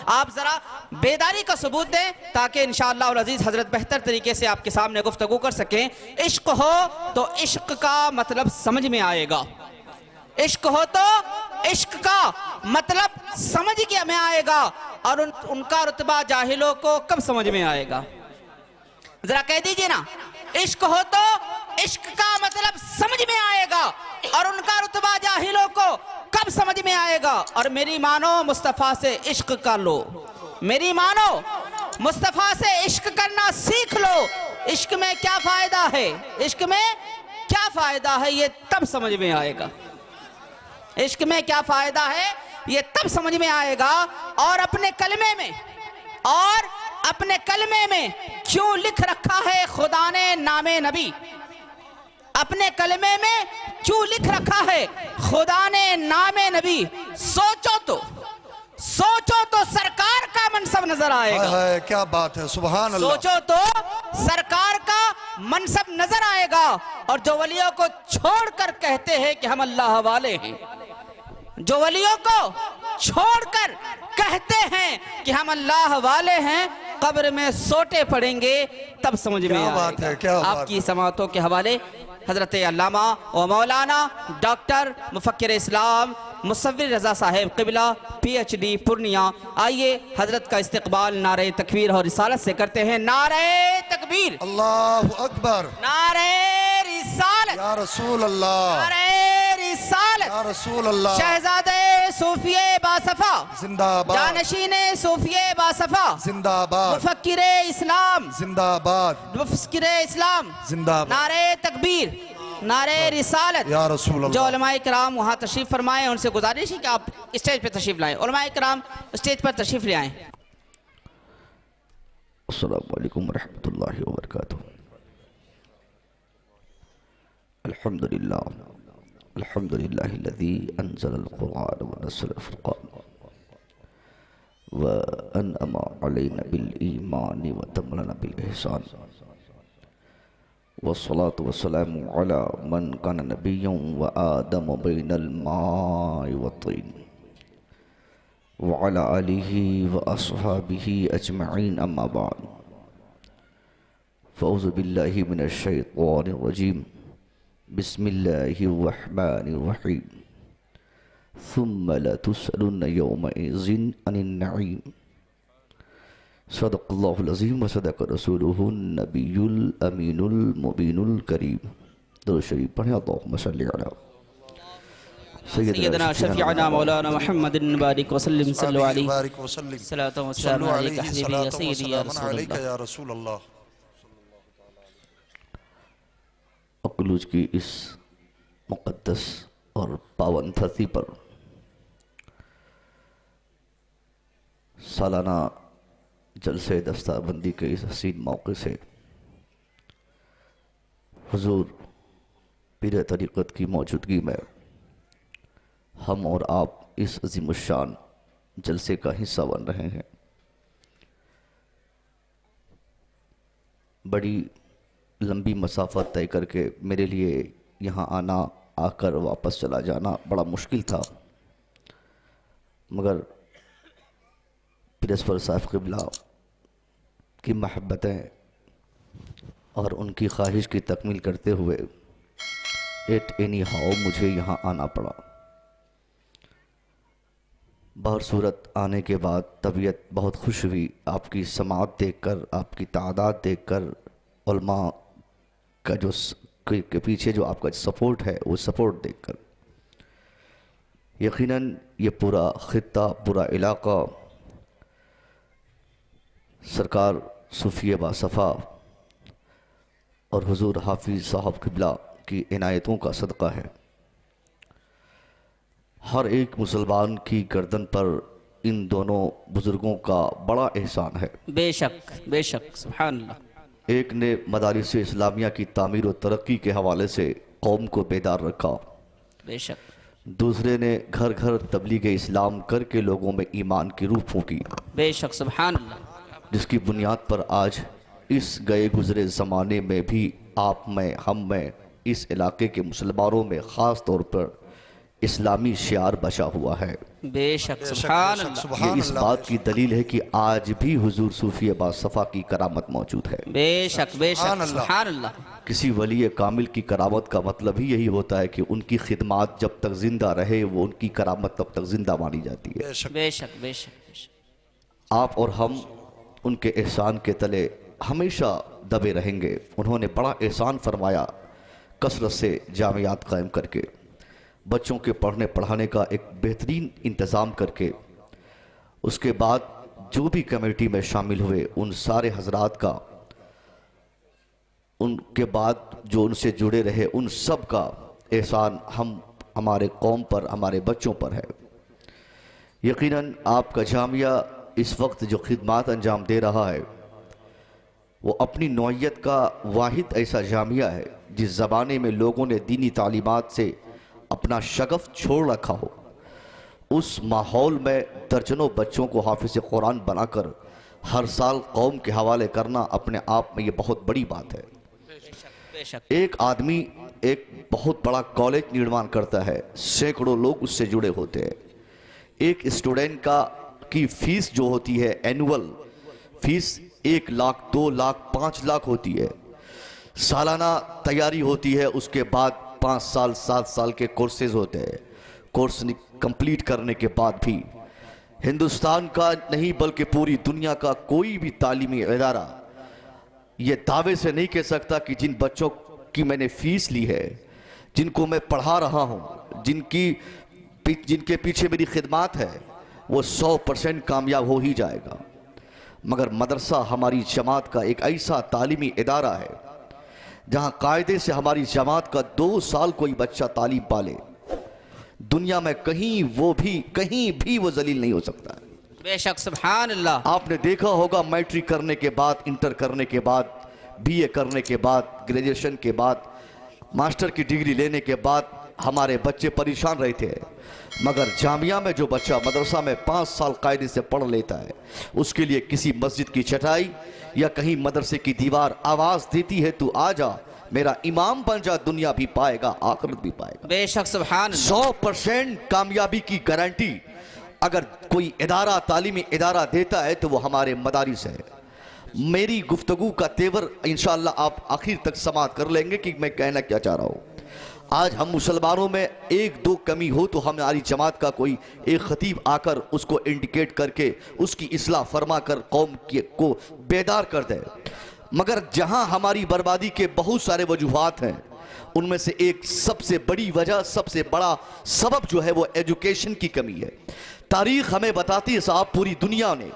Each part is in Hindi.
आप ज़रा बेदारी का सबूत दें ताकि इंशाअल्लाह अल अज़ीज़ हज़रत बेहतर तरीके से आपके सामने गुफ्तगू कर सकें। इश्क हो तो इश्क का मतलब समझ में आएगा, इश्क हो तो इश्क का मतलब समझ के में आएगा, और उनका रुतबा जाहिलों को कब समझ में आएगा? जरा कह दीजिए ना, इश्क हो तो इश्क का मतलब समझ में आएगा, और उनका रुतबा जाहिलों को कब समझ में आएगा? और मेरी मानो मुस्तफ़ा से इश्क कर लो, मेरी मानो मुस्तफ़ा से इश्क करना सीख लो। इश्क में क्या फायदा है, इश्क में क्या फायदा है, ये तब समझ में आएगा। इश्क में क्या फायदा है ये तब समझ में आएगा। और अपने कलमे में क्यों लिख रखा है खुदा ने नामे नबी? अपने कलमे में क्यों लिख रखा है खुदा ने नामे नबी? सोचो तो सरकार का मनसब नजर आएगा। क्या बात है, सुभान अल्लाह। सोचो तो सरकार का मनसब नजर आएगा। और जो वलियों को छोड़कर कहते हैं कि हम अल्लाह वाले हैं, जो वलियों को छोड़कर कहते हैं कि हम अल्लाह वाले हैं, कब्र में सोटे पड़ेंगे तब समझ में आएगा। बात है, क्या आपकी समातों के हवाले हजरत अल्लामा व मौलाना डॉक्टर मुफक्किर इस्लाम मुसव्विर रजा साहेब क़िबला PhD पूर्णिया। आइए हजरत का इस्तकबाल नारे तकबीर और रिसालत से करते हैं। नारे तकबीर, अल्लाहु अकबर, नारे रिसालत, या रसूल अल्लाह, नारे रिसालत, या रसूल अल्लाह। शहजादे सूफिये बासफा जिंदाबाद, जानशीने सूफिये बासफा जिंदाबाद, मुफक्किरे इस्लाम जिंदाबाद, मुफक्किरे इस्लाम जिंदाबाद। नारे तकबीर, नारे रिसालत। या रसूल अल्लाह। जो उलमाए किराम वहाँ तशरीफ फरमाए, उनसे गुजारिश है कि आप स्टेज पे तशरीफ लाएं। उलमाए किराम स्टेज पर तशरीफ ले आएं। अस्सलामु अलैकुम रहमतुल्लाहि व बरकातुहू। अल्हम्दुलिल्लाह, अल्हम्दुलिल्लाहिल्लज़ी अंज़लल क़ुरआन व नज़्ज़लल फ़ुरक़ान व अनअमा अलैना बिल ईमान व तमन्ना बिल इहसान वस्सलातु वस्सलामु अला मन काना नबिय्यन व आदम बैनल माइ व तीन व अला आलिहि व अस्हाबिहि अजमईन अम्मा बाद। फ़ऊज़ु बिल्लाहि मिनश शैतानिर रजीम। बिस्मिल्लाहिर रहमानिर रहीम। सुम्मा लतुसअलुन्ना यौमइज़िन अनिन नईम। सदक़ल्लाहुल अज़ीम व सदक़ रसूलुहुन नबियुल अमीनुल मुबीनुल करीम। दुरूद शरीफ पढ़ें। अल्लाहुम्मा सल्लि अला सय्यदना शफ़ीअना मौलाना मुहम्मदिन बारिक वसल्लिम सल्लल्लाहु अलैहि वसल्लम। सलातो व सलाम अलैका हबीबी या सय्यदी या रसूल अल्लाह। अक़लूज की इस मुक़द्दस और पावन धरती पर सालाना जलसे दस्तारबंदी के इस हसीन मौके से हुजूर पीर तरीक़त की मौजूदगी में हम और आप इस अज़ीमुश्शान जलसे का हिस्सा बन रहे हैं। बड़ी लंबी मसाफ़त तय करके मेरे लिए यहाँ आना, आकर वापस चला जाना बड़ा मुश्किल था, मगर पिरस्पर साहब क़िबला की महब्बतें और उनकी ख्वाहिश की तकमील करते हुए एट एनी हाउ मुझे यहाँ आना पड़ा। बाहर सूरत आने के बाद तबीयत बहुत खुश हुई, आपकी समाअत देखकर, आपकी तादाद देखकर, उलमा का जो के पीछे जो आपका सपोर्ट है वो सपोर्ट देखकर। यकीनन ये पूरा ख़ित्ता, पूरा इलाक़ा सरकार सूफिया बासफ़ा और हुजूर हाफिज़ साहब क़िबला की इनायतों का सदक़ा है। हर एक मुसलमान की गर्दन पर इन दोनों बुज़ुर्गों का बड़ा एहसान है। बेशक बेशक, सुभान अल्लाह। एक ने मदारिस इस्लामिया की तामीर और तरक्की के हवाले से कौम को बेदार रखा, बेशक। दूसरे ने घर घर तबलीग इस्लाम करके लोगों में ईमान की रूह फूंकी, बेशक, सुभान अल्लाह। जिसकी बुनियाद पर आज इस गए गुज़रे ज़माने में भी आप में, हम में, इस इलाके के मुसलमानों में ख़ास तौर पर इस्लामी शियार बचा हुआ है। बेशक सुभान अल्लाह, ये सुभान इस अल्लाह। बात की दलील है कि आज भी हुजूर सूफी बासफ़ा की करामत मौजूद है। बेशक बेशक सुभान अल्लाह। सुभान अल्लाह। किसी वली कामिल की करामत का मतलब ही यही होता है कि उनकी खिदमत जब तक जिंदा रहे वो उनकी करामत तब तक जिंदा मानी जाती है। बेशक बेशक बेशक बेशक। आप और हम उनके एहसान के तले हमेशा दबे रहेंगे। उन्होंने बड़ा एहसान फरमाया कसरत से जामियात कायम करके, बच्चों के पढ़ने पढ़ाने का एक बेहतरीन इंतज़ाम करके, उसके बाद जो भी कमेटी में शामिल हुए उन सारे हजरात का, उनके बाद जो उनसे जुड़े रहे उन सब का एहसान हमारे कौम पर, हमारे बच्चों पर है। यकीनन आपका जामिया इस वक्त जो खिदमत अंजाम दे रहा है वो अपनी नौइयत का वाहिद ऐसा जामिया है जिस ज़माने में लोगों ने दीनी तालीमात से अपना शगफ छोड़ रखा हो, उस माहौल में दर्जनों बच्चों को हाफिज़ कुरान बनाकर हर साल कौम के हवाले करना अपने आप में ये बहुत बड़ी बात है। बेशक एक आदमी एक बहुत बड़ा कॉलेज निर्माण करता है, सैकड़ों लोग उससे जुड़े होते हैं। एक स्टूडेंट की फीस जो होती है एनुअल फीस 1 लाख 2 लाख 5 लाख होती है। सालाना तैयारी होती है, उसके बाद 5 साल 7 साल के कोर्सेज होते हैं। कोर्स कंप्लीट करने के बाद भी हिंदुस्तान का नहीं बल्कि पूरी दुनिया का कोई भी तालीमी इदारा ये दावे से नहीं कह सकता कि जिन बच्चों की मैंने फीस ली है, जिनको मैं पढ़ा रहा हूँ, जिनके पीछे मेरी खिदमत है, वो 100% कामयाब हो ही जाएगा। मगर मदरसा हमारी जमात का एक ऐसा तालीमी इदारा है जहाँ कायदे से हमारी जमात का 2 साल कोई बच्चा तालीम पाले, दुनिया में कहीं भी वो जलील नहीं हो सकता है। बेशक सुभान अल्लाह। आपने देखा होगा मैट्रिक करने के बाद, इंटर करने के बाद, बीए करने के बाद, ग्रेजुएशन के बाद, मास्टर की डिग्री लेने के बाद हमारे बच्चे परेशान रहते हैं। मगर जामिया में जो बच्चा मदरसा में 5 साल कायदे से पढ़ लेता है, उसके लिए किसी मस्जिद की चटाई या कहीं मदरसे की दीवार आवाज़ देती है, तू आ जा, मेरा इमाम बन जा, दुनिया भी पाएगा आखिरत भी पाएगा। बेशक सुभान अल्लाह। 100% कामयाबी की गारंटी अगर कोई इदारा, तालीमी इदारा देता है तो वो हमारे मदारिस है। मेरी गुफ्तगू का तेवर इंशाअल्लाह आप आखिर तक समाअत कर लेंगे कि मैं कहना क्या चाह रहा हूँ। आज हम मुसलमानों में 1-2 कमी हो तो हमारी जमात का कोई एक खतीब आकर उसको इंडिकेट करके उसकी इस्लाह फरमा कर कौम को बेदार कर दे। मगर जहाँ हमारी बर्बादी के बहुत सारे वजूहात हैं, उनमें से एक सबसे बड़ी वजह, सबसे बड़ा सबब जो है वो एजुकेशन की कमी है। तारीख हमें बताती है साहब, पूरी दुनिया ने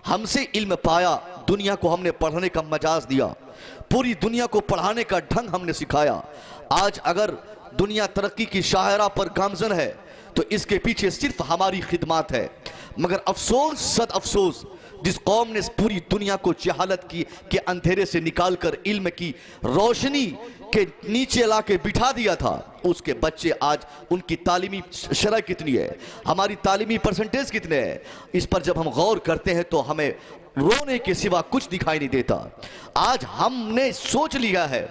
हमसे इल्म पाया, दुनिया को हमने पढ़ने का मजाज दिया, पूरी दुनिया को पढ़ाने का ढंग हमने सिखाया। आज अगर दुनिया तरक्की की शाहरा पर गामजन है तो इसके पीछे सिर्फ हमारी खिदमत है। मगर अफसोस, सद अफसोस, जिस कौम ने पूरी दुनिया को जहालत के अंधेरे से निकालकर इल्म की रोशनी के नीचे ला के बिठा दिया था, उसके बच्चे आज उनकी तालीमी शरह कितनी है, हमारी तालीमी परसेंटेज कितने हैं, इस पर जब हम गौर करते हैं तो हमें रोने के सिवा कुछ दिखाई नहीं देता। आज हमने सोच लिया है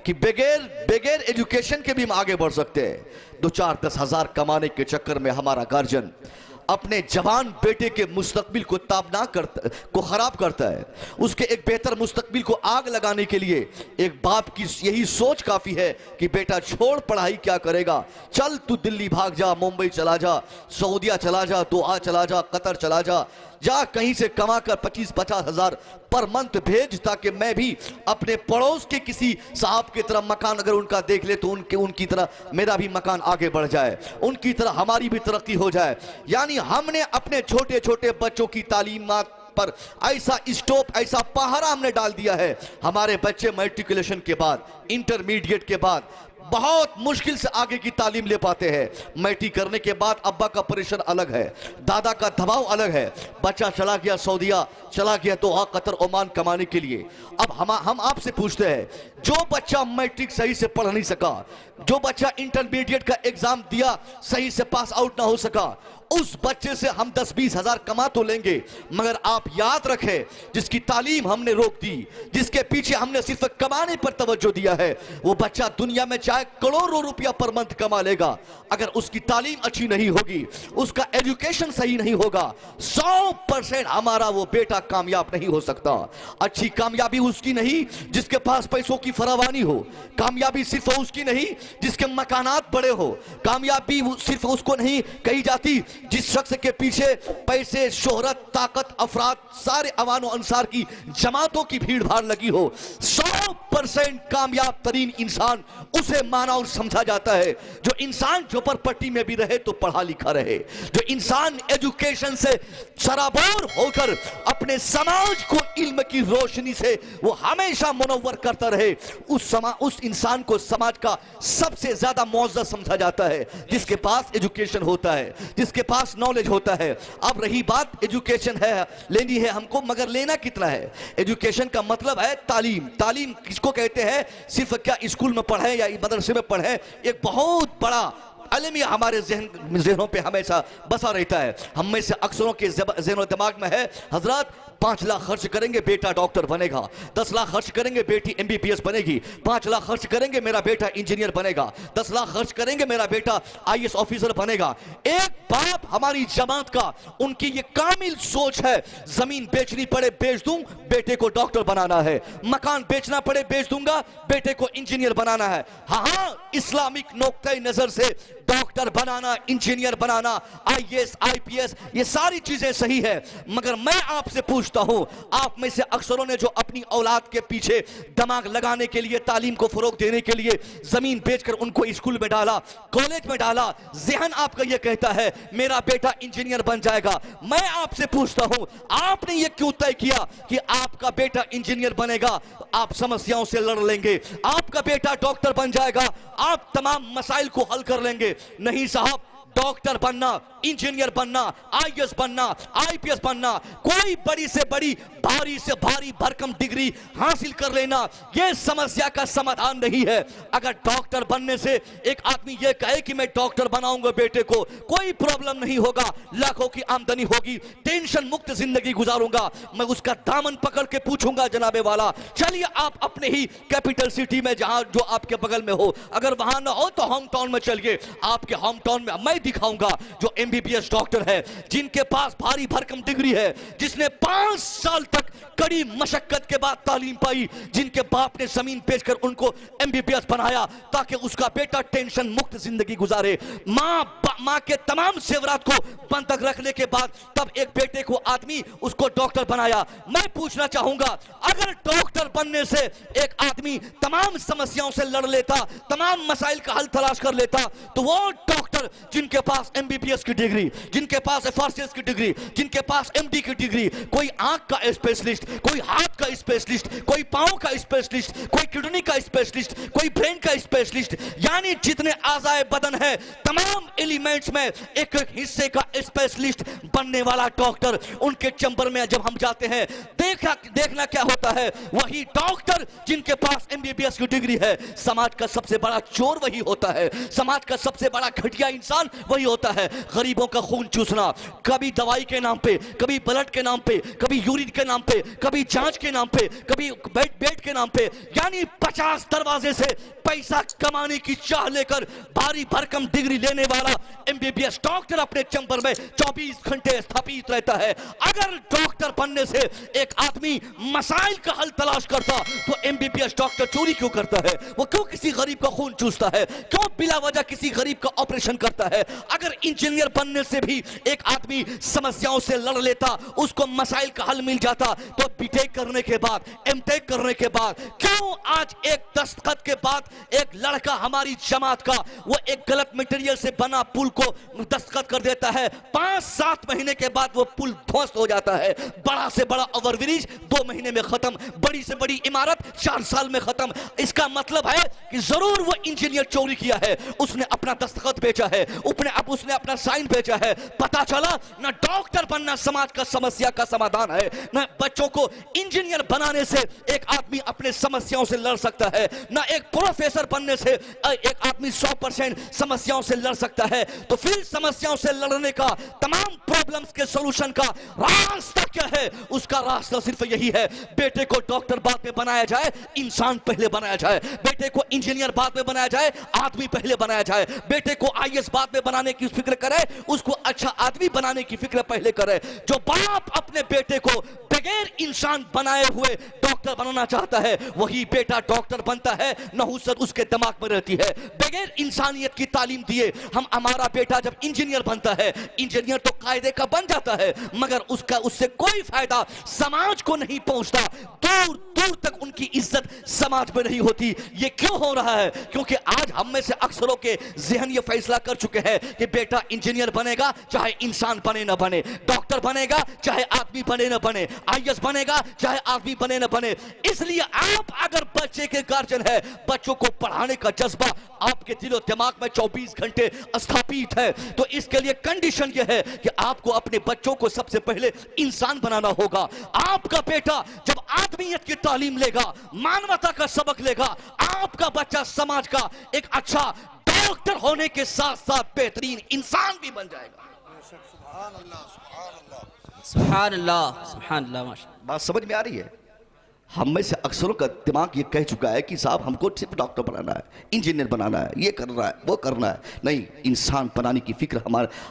कि बगैर एजुकेशन के भी हम आगे बढ़ सकते हैं। 2-4-10 हज़ार कमाने के चक्कर में हमारा गार्जियन अपने जवान बेटे के मुस्तकबिल को खराब करता है। उसके एक बेहतर मुस्तकबिल को आग लगाने के लिए एक बाप की यही सोच काफ़ी है कि बेटा छोड़ पढ़ाई, क्या करेगा, चल तू दिल्ली भाग जा, मुंबई चला जा, सऊदिया चला जा, दोहा चला जा, कतर चला जा, कहीं से कमा कर 25-50 हज़ार पर मंथ भेज, ताकि मैं भी अपने पड़ोस के किसी साहब की तरह मकान अगर उनका देख ले तो उनकी तरह मेरा भी मकान आगे बढ़ जाए, उनकी तरह हमारी भी तरक्की हो जाए। यानी हमने अपने छोटे छोटे बच्चों की तालीमात पर ऐसा स्टॉप, ऐसा पहरा हमने डाल दिया है। हमारे बच्चे मैट्रिकुलेशन के बाद, इंटरमीडिएट के बाद बहुत मुश्किल से आगे की तालीम ले पाते हैं। मैट्रिक करने के बाद अब्बा का प्रेशर अलग है, दादा का दबाव अलग है, बच्चा चला गया सऊदिया, चला गया तो कतर ओमान कमाने के लिए। अब हम आपसे पूछते हैं, जो बच्चा मैट्रिक सही से पढ़ नहीं सका, जो बच्चा इंटरमीडिएट का एग्जाम दिया सही से पास आउट ना हो सका, उस बच्चे से हम 10-20 हजार कमा तो लेंगे, मगर आप याद रखें, जिसकी तालीम हमने रोक दी, जिसके पीछे हमने सिर्फ कमाने पर तवज्जो दिया है, वो बच्चा दुनिया में चाहे करोड़ों रुपया पर मंथ कमा लेगा, अगर उसकी तालीम अच्छी नहीं होगी, उसका एजुकेशन सही नहीं होगा, 100% हमारा वो बेटा कामयाब नहीं हो सकता। अच्छी कामयाबी उसकी नहीं जिसके पास पैसों की फरावानी हो, कामयाबी सिर्फ उसकी नहीं जिसके मकानात बड़े हो, कामयाबी सिर्फ उसको नहीं कही जाती जिस शख्स के पीछे पैसे, शोहरत, ताकत, अफराद, सारे अवानो अंसार की जमातों की भीड़ भाड़ लगी हो। 100% कामयाब तरीन इंसान उसे माना और समझा जाता है जो इंसान झोपड़पट्टी में भी रहे तो पढ़ा लिखा रहे, जो इंसान एजुकेशन से सराबोर होकर अपने समाज को इल्म की रोशनी से वो हमेशा मुनव्वर करता रहे, उस इंसान को समाज का सबसे ज्यादा मुअज़्ज़ज़ समझा जाता है, जिसके पास एजुकेशन होता है, जिसके पास नॉलेज होता है। अब रही बात एजुकेशन है, लेनी है हमको, मगर लेना कितना है? एजुकेशन का मतलब है तालीम। तालीम किसको कहते हैं? सिर्फ क्या स्कूल में पढ़े या मदरसे में पढ़े, एक बहुत बड़ा अलमिया हमारे जहनों पे हमेशा बसा रहता है। हम में से अक्सरों के ज़हन दिमाग में है, हजरत 5 लाख खर्च करेंगे बेटा डॉक्टर बनेगा, 10 लाख खर्च करेंगे बेटी MBBS बनेगी, 5 लाख खर्च करेंगे मेरा बेटा इंजीनियर बनेगा, 10 लाख खर्च करेंगे मेरा बेटा IAS ऑफिसर बनेगा। एक बाप हमारी जमात का, उनकी ये कामिल सोच है, जमीन बेचनी पड़े बेच दूं, बेटे को डॉक्टर बनाना है, मकान बेचना पड़े बेच दूंगा, बेटे को इंजीनियर बनाना है। हाँ, इस्लामिक नोक्ते नजर से डॉक्टर बनाना, इंजीनियर बनाना, IAS IPS ये सारी चीजें सही है, मगर मैं आपसे पूछता हूं, आप में से अक्सरों ने जो अपनी औलाद के पीछे दिमाग लगाने के लिए, तालीम को फरोग देने के लिए जमीन बेचकर उनको स्कूल में डाला, कॉलेज में डाला, जहन आपका यह कहता है मेरा बेटा इंजीनियर बन जाएगा। मैं आपसे पूछता हूं, आपने यह क्यों तय किया कि आपका बेटा इंजीनियर बनेगा, आप समस्याओं से लड़ लेंगे, आपका बेटा डॉक्टर बन जाएगा, आप तमाम मसाइल को हल कर लेंगे? नहीं साहब, डॉक्टर बनना, इंजीनियर बनना, IAS बनना, IPS बनना, कोई बड़ी से बड़ी, भारी से भारी भरकम डिग्री हासिल कर लेना, यह समस्या का समाधान नहीं है। अगर डॉक्टर बनने से एक आदमी यह कहे कि मैं डॉक्टर बनाऊंगा बेटे को, कोई प्रॉब्लम नहीं होगा, लाखों की आमदनी होगी, टेंशन मुक्त जिंदगी गुजारूंगा, मैं उसका दामन पकड़ के पूछूंगा, जनाबे वाला चलिए आप अपने ही कैपिटल सिटी में जहां जो आपके बगल में हो, अगर वहां ना हो तो होम टाउन में चलिए, आपके होम टाउन में मैं दिखाऊंगा जो MBBS डॉक्टर है, जिनके पास भारी भरकम डिग्री है, जिसने 5 साल तक कड़ी मशक्कत के बाद तालीम पाई, जिनके बाप ने जमीन बेचकर उनको MBBS बनाया ताकि उसका बेटा टेंशन मुक्त जिंदगी गुजारे। माँ के तमाम सेवरात को बंधक रखने के बाद तब एक बेटे को आदमी उसको डॉक्टर बनाया। मैं पूछना चाहूंगा, अगर डॉक्टर बनने से एक आदमी तमाम समस्याओं से लड़ लेता, तमाम मसाइल का हल तलाश कर लेता, तो वो डॉक्टर जिनके पास MBBS की डिग्री, जिनके पास FRCS की डिग्री, जिनके पास MD की डिग्री, कोई आंख का स्पेशलिस्ट, कोई हाथ का स्पेशलिस्ट, कोई पांव का स्पेशलिस्ट, कोई किडनी का स्पेशलिस्ट, कोई ब्रेन का स्पेशलिस्ट, यानी जितने आज़ाए बदन है तमाम एलिमेंट्स में एक एक हिस्से का स्पेशलिस्ट बनने वाला डॉक्टर, उनके चैम्बर में जब हम जाते हैं देखना क्या होता है, वही डॉक्टर जिनके पास MBBS की डिग्री है, समाज का सबसे बड़ा चोर वही होता है, समाज का सबसे बड़ा घटिया इंसान वही होता है। गरीबों का खून चूसना, कभी दवाई के नाम पे, कभी ब्लड के नाम पे, कभी यूरिन के नाम पे, कभी जांच के नाम पे, कभी बेड के नाम पे, यानी 50 दरवाजे से पैसा कमाने की चाह लेकर भारी भरकम डिग्री लेने वाला MBBS डॉक्टर अपने चैम्बर में 24 घंटे स्थापित रहता है। अगर डॉक्टर बनने से एक आदमी मसाइल का हल तलाश करता तो MBBS डॉक्टर चोरी क्यों करता है? वो क्यों किसी गरीब का खून चूसता है? क्यों बिला वजह किसी गरीब का ऑपरेशन करता है? अगर इंजीनियर बनने से भी एक आदमी समस्याओं से लड़ लेता, उसको मसाइल का हल मिल जाता, तो बीटेक करने के बाद, एमटेक करने के बाद, क्यों आज एक दस्तखत के बाद एक लड़का हमारी जमात का वो एक गलत मटेरियल से बना पुल को दस्तखत कर देता है, 5-7 महीने के बाद वो पुल ध्वस्त हो जाता है, बड़ा से बड़ा ओवरब्रिज 2 महीने में खत्म, बड़ी से बड़ी इमारत 4 साल में खत्म। इसका मतलब है कि जरूर वो इंजीनियर चोरी किया है, उसने अपना दस्तखत बेचा है, उसने अपना साइन बेचा है। पता चला ना डॉक्टर बनना समाज का समस्या का समाधान है, ना बच्चों को इंजीनियर बनाने से एक आदमी अपने समस्याओं से लड़ सकता है, ना एक प्रोफेसर प्रोफेसर बनने से एक आदमी 100% समस्याओं से लड़ सकता है, तो फिर समस्याओं से लड़ने का, तमाम प्रॉब्लम्स के सॉल्यूशन का रास्ता क्या है? उसका रास्ता सिर्फ यही है, बेटे को डॉक्टर बाद में बनाया जाए, इंसान पहले बनाया जाए। बेटे को इंजीनियर बाद में बनाया जाए, आदमी पहले बनाया जाए। बेटे को आईएएस बाद में बनाने की फिक्र करे, उसको अच्छा आदमी बनाने की फिक्र पहले करे। जो बाप अपने बेटे को बगैर इंसान बनाए हुए डॉक्टर बनाना चाहता है, वही बेटा डॉक्टर बनता है, नहुसत उसके दिमाग में रहती है। बगैर इंसानियत की तालीम दिए हमारा बेटा जब इंजीनियर बनता है, इंजीनियर तो कायदे का बन जाता है, मगर उससे कोई फायदा समाज को नहीं पहुंचता, दूर दूर तक उनकी इज्जत समाज में नहीं होती। ये क्यों हो रहा है? क्योंकि आज हम में से अक्सरों के ज़हन ये फैसला कर चुके हैं कि बेटा इंजीनियर बनेगा चाहे इंसान बने ना बने, डॉक्टर बनेगा चाहे आदमी बने ना बने, आईएएस बनेगा चाहे आदमी बने ना बने। इसलिए आप अगर बच्चे के गार्जियन है, बच्चों को पढ़ाने का जज्बा आपके दिलो दिमाग में 24 घंटे स्थापित है, तो इसके लिए कंडीशन यह है कि आपको अपने बच्चों को सबसे पहले इंसान बनाना होगा। आपका बेटा जब आदमियत की तालीम लेगा, मानवता का सबक लेगा, आपका बच्चा समाज का एक अच्छा डॉक्टर होने के साथ साथ बेहतरीन इंसान भी बन जाएगा। सुभान अल्लाह, सुभान अल्लाह, माशाअल्लाह। बात समझ में आ रही है? हम में से अक्सरों का दिमाग ये कह चुका है कि साहब हमको सिर्फ डॉक्टर बनाना है, इंजीनियर बनाना है, ये करना है, वो करना है। नहीं, इंसान बनाने की फिक्र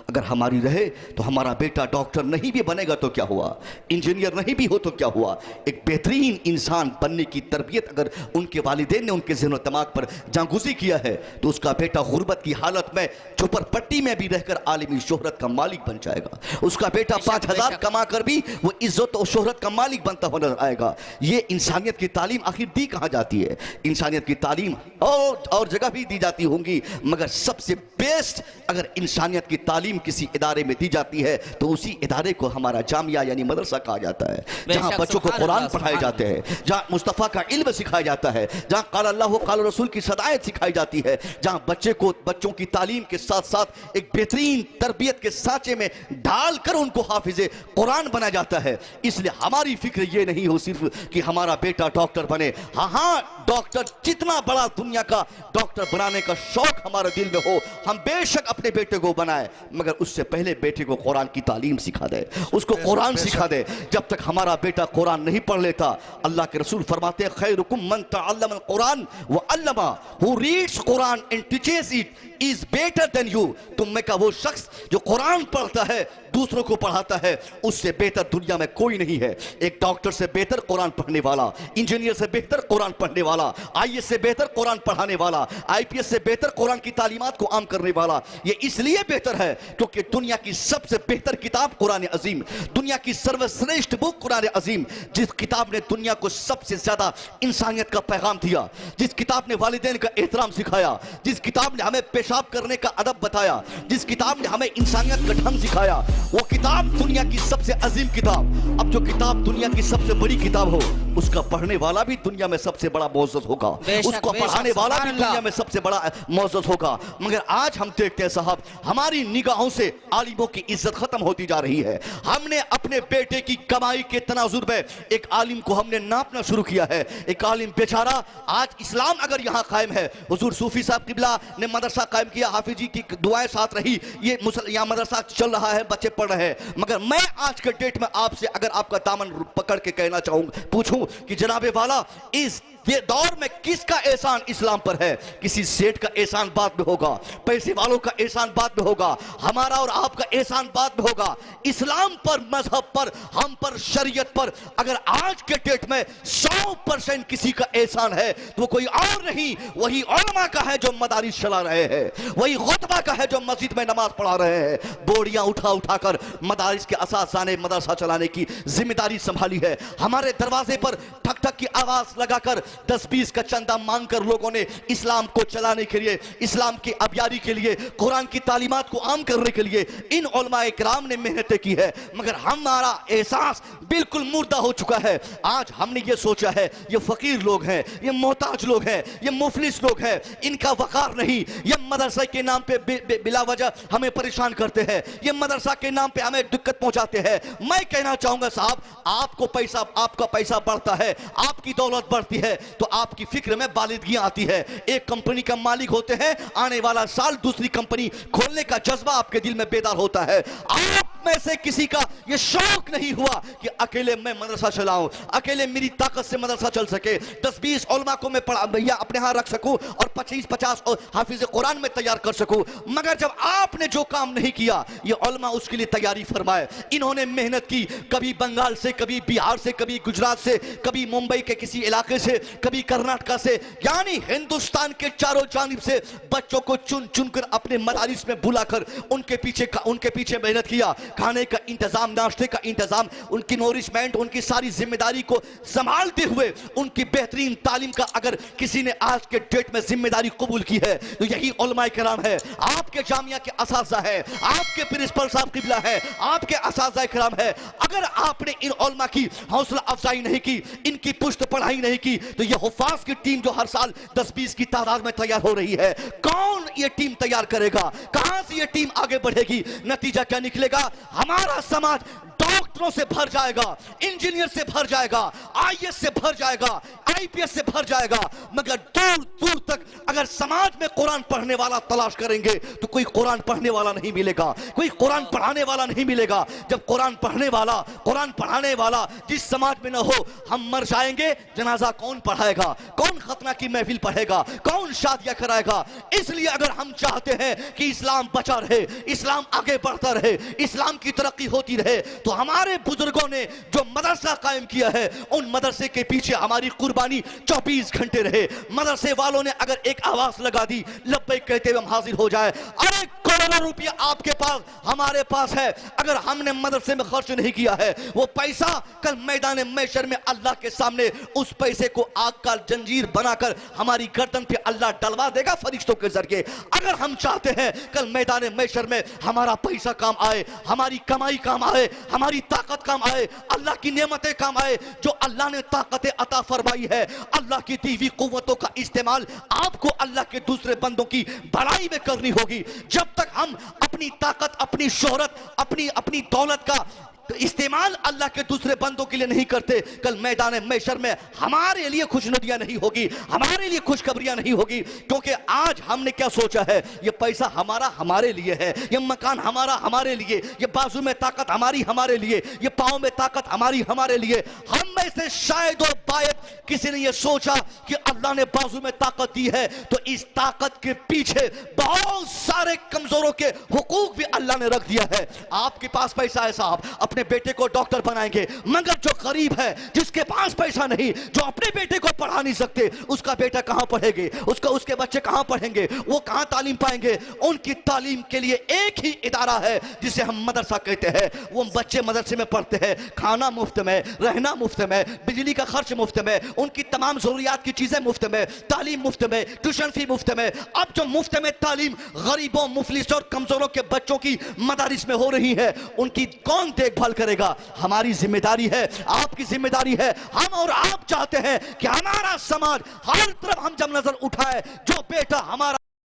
अगर हमारी रहे तो हमारा बेटा डॉक्टर नहीं भी बनेगा तो क्या हुआ, इंजीनियर नहीं भी हो तो क्या हुआ, एक बेहतरीन इंसान बनने की तरबियत अगर उनके वालिदैन ने उनके ज़हन दिमाग पर जागुज़ी किया है, तो उसका बेटा गुर्बत की हालत में झोपड़पट्टी में भी रहकर आलमी शोहरत का मालिक बन जाएगा। उसका बेटा 5,000 कमा कर भी वो इज्जत और शोहरत का मालिक बनता हुआ नजर आएगा। ये इंसानियत की तालीम आखिर दी कहां जाती है? इंसानियत की तालीम और जगह भी दी जाती होंगी, मगर सबसे बेस्ट अगर इंसानियत की तालीम किसी इदारे में दी जाती है तो उसी इदारे को हमारा जामिया यानी मदरसा कहा जाता है, जहां बच्चों को कुरान पढ़ाए जाते हैं, जहां मुस्तफ़ा का इल्म सिखाया जाता है, जहां क़ाल अल्लाह क़ाल रसूल की सदायत सिखाई जाती है, जहां बच्चों की तालीम के साथ साथ एक बेहतरीन तरबियत के सांचे में डालकर उनको हाफिज़े कुरान बनाया जाता है। इसलिए हमारी फिक्र ये नहीं हो सिर्फ कि हमारा बेटा डॉक्टर बने। हाँ, डॉक्टर जितना बड़ा दुनिया का डॉक्टर बनाने का शौक हमारे दिल में हो, हम बेशक अपने बेटे को बनाए, मगर उससे पहले बेटे को कुरान की तालीम सिखा दे, उसको कुरान सिखा दे। जब तक हमारा बेटा कुरान नहीं पढ़ लेता, अल्लाह के रसूल फरमाते हैं खैरुकुम मन तअल्लम अल कुरान व अल्लमा, who reads Quran and teaches it is better than you. तुम में का वो शख्स जो कुरान पढ़ता है, दूसरों को पढ़ाता है, उससे बेहतर दुनिया में कोई नहीं है। एक डॉक्टर से बेहतर कुरान पढ़ने वाला, इंजीनियर से बेहतर कुरान पढ़ने वाला, आईएएस से बेहतर कुरान पढ़ाने वाला, आईपीएस से बेहतर कुरान की तालीमात को आम करने वाला। ये इसलिए बेहतर है क्योंकि दुनिया की सबसे बेहतर किताब कुरान अजीम, दुनिया की सर्वश्रेष्ठ बुक कुरान अजीम, जिस किताब ने दुनिया को सबसे ज्यादा इंसानियत का पैगाम दिया, जिस किताब ने वालिदैन का एहतराम सिखाया, जिस किताब ने हमें पेशाब करने का अदब बताया, जिस किताब ने हमें इंसानियत का ढंग सिखाया, वो किताब दुनिया की सबसे अजीम किताब। अब जो किताब दुनिया की सबसे बड़ी किताब हो, उसका पढ़ने वाला भी दुनिया में सबसे बड़ा मौजूद होगा, उसको पढ़ाने वाला भी दुनिया में सबसे बड़ा मौजूद होगा। मगर आज हम देखते हैं साहब, हमारी निगाहों से आलिमों की इज्जत खत्म होती जा रही है। हमने अपने बेटे की कमाई के तनाजुर में एक आलिम को हमने नापना शुरू किया है। एक आलिम बेचारा, आज इस्लाम अगर यहाँ कायम है, हुजूर सूफी साहब किबला ने मदरसा कायम किया, हाफिज जी की दुआएं साथ रही, ये यहाँ मदरसा चल रहा है, बच्चे पढ़ रहे हैं। मगर मैं आज के डेट में आपसे अगर आपका दामन पकड़ के कहना चाहूंगा, पूछूं कि जनाबे वाला, इस ये दौर में किसका एहसान इस्लाम पर है? किसी सेठ का एहसान बाद में होगा, पैसे वालों का एहसान बाद में होगा, हमारा और आपका एहसान बाद में होगा। इस्लाम पर, मजहब पर, हम पर, शरीयत पर अगर आज के डेट में 100% किसी का एहसान है तो वो कोई और नहीं, वही उलमा का है जो मदारिस चला रहे हैं, वही खुतबा का है जो मस्जिद में नमाज पढ़ा रहे हैं, बोरियां उठा उठाकर मदारिस के असासा ने मदरसा चलाने की जिम्मेदारी संभाली है। हमारे दरवाजे पर ठक ठक की आवाज लगाकर 10-20 का चंदा मांगकर लोगों ने इस्लाम को चलाने के लिए, इस्लाम की अबियारी के लिए, कुरान की तालीमात को आम करने के लिए इन उलमाए किराम ने मेहनतें की है। मगर हमारा एहसास बिल्कुल मुर्दा हो चुका है। आज हमने ये सोचा है ये फकीर लोग हैं, ये मोहताज लोग हैं, ये मुफलिस लोग हैं, इनका वकार नहीं, ये मदरसा के नाम पे बिला वजह हमें परेशान करते हैं, ये मदरसा के नाम पे हमें दिक्कत पहुंचाते हैं। मैं कहना चाहूंगा साहब, आपको पैसा, आपका पैसा बढ़ता है, आपकी दौलत बढ़ती है, तो आपकी फिक्र में बालिदगियां आती है। एक कंपनी का मालिक होते हैं, आने वाला साल दूसरी कंपनी खोलने का जज्बा आपके दिल में बेदार होता है। आप में से किसी का यह शौक नहीं हुआ कि अकेले मैं मदरसा चलाऊं, अकेले मेरी ताकत से मदरसा चल सके, 10-20 उलमा को मैं पढ़ा भैया अपने यहां रख सकूं और 25-50 हाफिज कुरान में तैयार कर सकूं। मगर जब आपने जो काम नहीं किया, ये उलमा उसके लिए तैयारी फरमाए। इन्होंने मेहनत की, कभी बंगाल से, कभी बिहार से, कभी गुजरात से, कभी मुंबई के किसी इलाके से, कभी कर्नाटका से, यानी हिंदुस्तान के चारों जानिब से बच्चों को चुन चुन कर अपने मदारिस में बुलाकर उनके पीछे मेहनत किया। खाने का इंतजाम, नाश्ते का इंतजाम, उनकी नोरिशमेंट, उनकी सारी जिम्मेदारी को संभालते हुए उनकी बेहतरीन तालीम का अगर किसी ने आज के डेट में जिम्मेदारी कबूल की है तो यही उलमाए किराम है। आपके जामिया के असातिज़ा है, आपके प्रिंसिपल साहब किबला है, आपके असातिज़ा किराम है। अगर आपने इन उलमा की हौसला अफजाई नहीं की, इनकी पुष्ट पढ़ाई नहीं की, तो यह हुफ़ाज़ की टीम जो हर साल 10-20 की तादाद में तैयार हो रही है, कौन ये टीम तैयार करेगा? कहां से ये टीम आगे बढ़ेगी? नतीजा क्या निकलेगा? हमारा समाज डॉक्टरों से भर जाएगा, इंजीनियर से भर जाएगा, आईएएस से भर जाएगा, आईपीएस से भर जाएगा, मगर दूर दूर तक अगर समाज में कुरान पढ़ने वाला तलाश करेंगे तो कोई कुरान पढ़ने वाला नहीं मिलेगा, कोई कुरान पढ़ाने वाला नहीं मिलेगा। जब कुरान पढ़ने वाला, कुरान पढ़ाने वाला जिस समाज में न हो, हम मर जाएंगे, जनाजा कौन पढ़ाएगा? कौन खतना की महफिल पढ़ेगा? कौन शादियां कराएगा? इसलिए अगर हम चाहते हैं कि इस्लाम बचा रहे, इस्लाम आगे बढ़ता रहे, इस्लाम की तरक्की होती रहे, तो हमारे बुजुर्गों ने जो मदरसा कायम किया है, उन मदरसे के पीछे हमारी कुर्बानी 24 घंटे रहे। मदरसे वालों ने अगर एक आवाज लगा दी, लब्बैक कहते हुए हम हाजिर हो जाए। अरे करोड़ों रुपया आपके पास, हमारे पास है, अगर हमने मदरसे में खर्च नहीं किया है, वो पैसा कल मैदान महशर में अल्लाह के सामने उस पैसे को आग का जंजीर बनाकर हमारी गर्दन पे अल्लाह डलवा देगा फरिश्तों के जरिए। अगर हम चाहते हैं कल मैदान महशर में हमारा पैसा काम आए, हमारी कमाई काम आए, हमारी ताकत काम आए, अल्लाह की नेमतें काम आए, जो अल्लाह ने ताकतें अता फरमाई है, अल्लाह की दी हुई कुव्वतों का इस्तेमाल आपको अल्लाह के दूसरे बंदों की भलाई में करनी होगी। जब तक हम अपनी ताकत, अपनी शोहरत, अपनी दौलत का तो इस्तेमाल अल्लाह के दूसरे बंदों के लिए नहीं करते, कल मैदान महशर में हमारे लिए खुशनुदियां नहीं होगी, हमारे लिए खुशखबरियां नहीं होगी। क्योंकि आज हमने क्या सोचा है, ये पैसा हमारा हमारे लिए है, ये मकान हमारा हमारे लिए, ये बाजू में ताकत हमारी हमारे लिए, ये पाँव में ताकत हमारी हमारे लिए। हम में से शायद और बायद किसी ने ये सोचा कि अल्लाह ने बाजू में ताकत दी है, तो इस ताकत के पीछे बहुत सारे कमजोरों के हुकूक भी अल्लाह ने रख दिया है। आपके पास पैसा है साहब, अपने बेटे को डॉक्टर बनाएंगे, मगर जो गरीब है, जिसके पास पैसा नहीं, जो अपने बेटे को पढ़ा नहीं सकते, उसका बेटा कहां पढ़ेंगे? उसके बच्चे कहां पढ़ेंगे? वो कहां तालीम पाएंगे? उनकी तालीम के लिए एक ही इदारा है जिसे हम मदरसा कहते हैं। वो बच्चे मदरसे में पढ़ते हैं, खाना मुफ्त में, रहना मुफ्त में, बिजली का खर्च मुफ्त में, उनकी तमाम जरूरियात की चीजें मुफ्त में, तालीम मुफ्त में, ट्यूशन फी मुफ्त में। अब जो मुफ्त में तालीम गरीबों, मुफलिस और कमजोरों के बच्चों की मदारिस में हो रही है, उनकी कौन देखभाल करेगा? हमारी जिम्मेदारी है, आपकी जिम्मेदारी है। हम और आप चाहते हैं कि हमारा समाज हर तरफ हम जब नजर उठाए, जो बेटा हमारा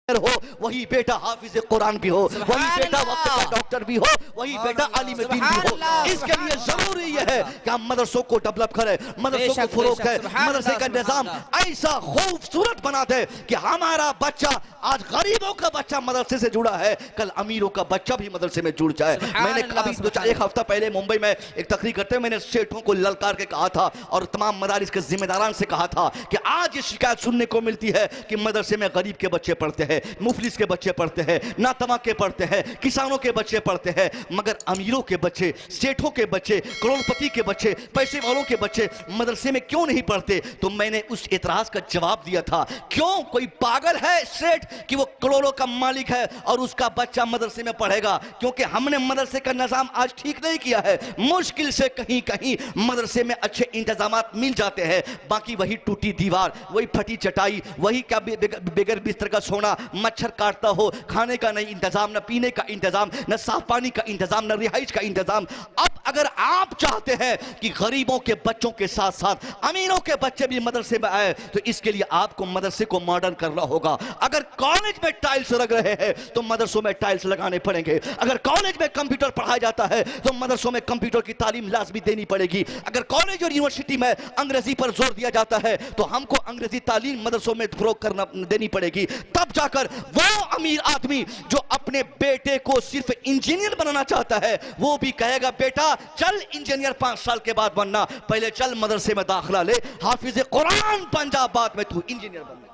हो वही बेटा हाफिज कुरान भी हो, वही बेटा वक्त का डॉक्टर भी हो, वही बेटा आलिम दीन भी हो। इसके लिए जरूरी यह है कि हम मदरसों को डेवलप करें, मदरसों को फरोग दें, मदरसे का निजाम ऐसा खूबसूरत बना दे कि हमारा बच्चा, आज गरीबों का बच्चा मदरसे से जुड़ा है, कल अमीरों का बच्चा भी मदरसे में जुड़ जाए। मैंने अभी एक हफ्ता पहले मुंबई में एक तकरीर करते हुए मैंने सेठों को ललकार के कहा था और तमाम मदारिस के जिम्मेदारान से कहा था कि आज ये शिकायत सुनने को मिलती है कि मदरसे में गरीब के बच्चे पढ़ते हैं, मुफलिस के बच्चे पढ़ते हैं, नातमा के पढ़ते हैं, किसानों के बच्चे पढ़ते हैं, मगर अमीरों के बच्चे, सेठों के बच्चे, करोड़पति के बच्चे, पैसे वालों के बच्चे मदरसे में क्यों नहीं पढ़ते? तो मैंने उस एतराज का जवाब दिया था, क्यों कोई पागल है सेठ कि वो करोड़ों का मालिक है और उसका बच्चा मदरसे में पढ़ेगा? क्योंकि हमने मदरसे का निजाम आज ठीक नहीं किया है। मुश्किल से कहीं कहीं मदरसे में अच्छे इंतजामात मिल जाते हैं, बाकी वही टूटी दीवार, वही फटी चटाई, वही क्या बगैर बिस्तर का सोना, मच्छर काटता हो, खाने का नहीं इंतजाम, न पीने का इंतजाम, न साफ पानी का इंतजाम, न रिहाइश का इंतजाम। अब अब अगर आप चाहते हैं कि गरीबों के बच्चों के साथ साथ अमीरों के बच्चे भी मदरसे में आए, तो इसके लिए आपको मदरसे को मॉडर्न करना होगा। अगर कॉलेज में टाइल्स लग रहे हैं तो मदरसों में टाइल्स लगाने पड़ेंगे। अगर कॉलेज में कंप्यूटर पढ़ाया जाता है तो मदरसों में कंप्यूटर की तालीम लाजमी देनी पड़ेगी। अगर कॉलेज और यूनिवर्सिटी में अंग्रेजी पर जोर दिया जाता है तो हमको अंग्रेजी तालीम मदरसों में फरोग करना देनी पड़ेगी। तब जाकर वो अमीर आदमी जो अपने बेटे को सिर्फ इंजीनियर बनाना चाहता है वो भी कहेगा बेटा चल इंजीनियर 5 साल के बाद बनना, पहले चल मदरसे में दाखिला ले, हाफिज कुरान बन जा, बाद में तू इंजीनियर बनना।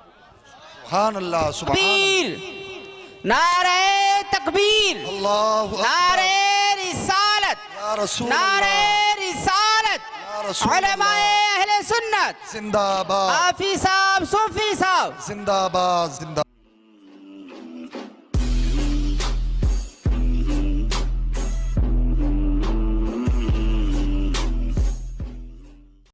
सुभान अल्लाह, सुभान तकबीर, नारे तकबीर, अल्लाह, नारे रिसालत, या रसूल नारे अल्लाह, रिसालत, या रसूल उलमाए अल्लाह, अहले सुन्नत, जिंदाबाद, हाफिज साहब, सूफी साहब, जिंदाबाद, जिंदाबाद।